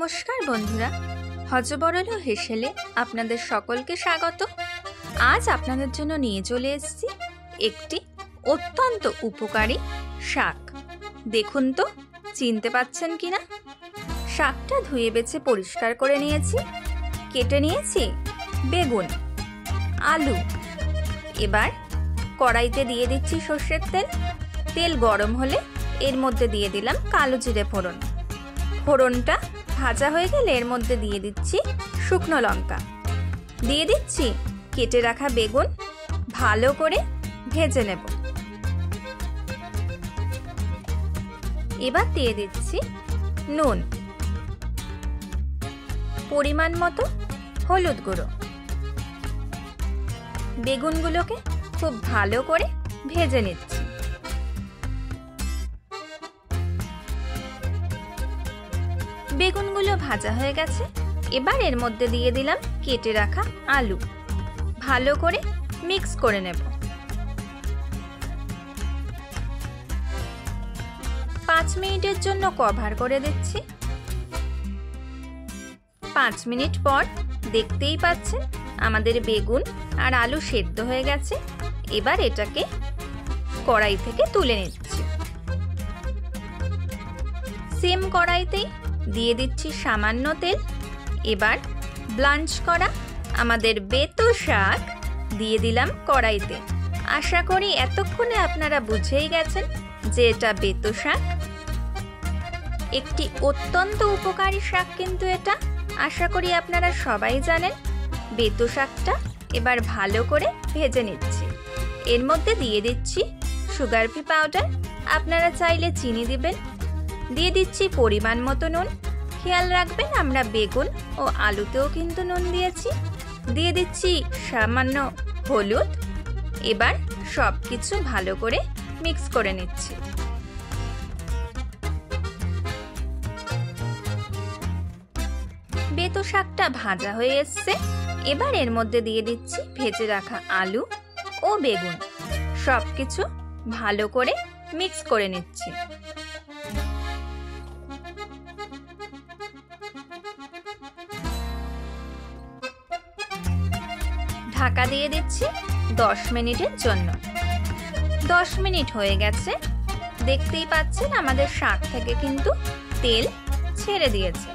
নমস্কার বন্ধুরা, হজবরল হেসেলে আপনাদের সকলকে স্বাগত। আজ আপনাদের জন্য নিয়ে চলে এসেছি একটি অত্যন্ত উপকারী শাক। দেখুন তো চিনতে পাচ্ছেন কিনা। শাকটা ধুয়ে বেছে পরিষ্কার করে নিয়েছি। কেটে নিয়েছি বেগুন, আলু। এবার কড়াইতে দিয়ে দিচ্ছি সর্ষের তেল। তেল গরম হলে এর মধ্যে দিয়ে দিলাম কালো জিরে ফোড়ন। ফোড়নটা ভাজা হয়ে গেলে এর মধ্যে দিয়ে দিচ্ছি শুকনো লঙ্কা, দিয়ে দিচ্ছি কেটে রাখা বেগুন। ভালো করে ভেজে নেব। এবার দিয়ে দিচ্ছি নুন, পরিমাণ মতো হলুদ গুঁড়ো। বেগুনগুলোকে খুব ভালো করে ভেজে নিচ্ছি। বেগুনগুলো ভাজা হয়ে গেছে। এবার এর মধ্যে দিয়ে দিলাম কেটে রাখা আলু। ভালো করে মিক্স করে নেব। 5 মিনিটের জন্য কভার করে দিচ্ছি। 5 মিনিট পর দেখতেই পাচ্ছেন আমাদের বেগুন আর আলু সেদ্ধ হয়ে গেছে। এবার এটাকে কড়াই থেকে তুলে নিচ্ছি। সেম কড়াইতেই দিয়ে দিচ্ছি সামান্য তেল। এবার ব্লাঞ্চ করা আমাদের বেতো শাক দিয়ে দিলাম কড়াইতে। আশা করি এতক্ষণে আপনারা বুঝেই গেছেন যে এটা বেতো শাক। একটি অত্যন্ত উপকারী শাক কিন্তু এটা। আশা করি আপনারা সবাই জানেন। বেতো শাকটা এবার ভালো করে ভেজে নিচ্ছি। এর মধ্যে দিয়ে দিচ্ছি সুগার ফ্রি পাউডার। আপনারা চাইলে চিনি দিবেন। দিয়ে দিচ্ছি পরিমাণ মতো নুন। খেয়াল রাখবেন আমরা বেগুন ও আলুতেও কিন্তু নুন দিয়েছি। দিয়ে দিচ্ছি সামান্য হলুদ। এবার সব কিছু ভালো করে মিক্স করে নিচ্ছি। বেতো শাকটা ভাজা হয়ে এসছে। এবার এর মধ্যে দিয়ে দিচ্ছি ভেজে রাখা আলু ও বেগুন। সব কিছু ভালো করে মিক্স করে নিচ্ছি। ঢাকা দিয়ে দিচ্ছি 10 মিনিটের জন্য। 10 মিনিট হয়ে গেছে। দেখতেই পাচ্ছেন আমাদের শাক থেকে কিন্তু তেল ছেড়ে দিয়েছে।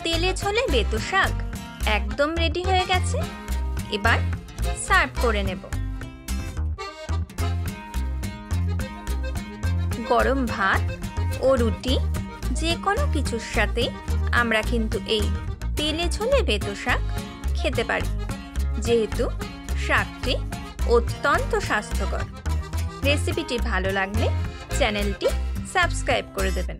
তেলে ঝোলে বেতো শাক একদম রেডি হয়ে গেছে। এবার সার্ভ করে নেব। গরম ভাত ও রুটি যে কোনো কিছুর সাথে আমরা কিন্তু এই তেলে ঝোলে বেতো শাক খেতে পারি, যেহেতু শাকটি অত্যন্ত স্বাস্থ্যকর। রেসিপিটি ভালো লাগলে চ্যানেলটি সাবস্ক্রাইব করে দেবেন।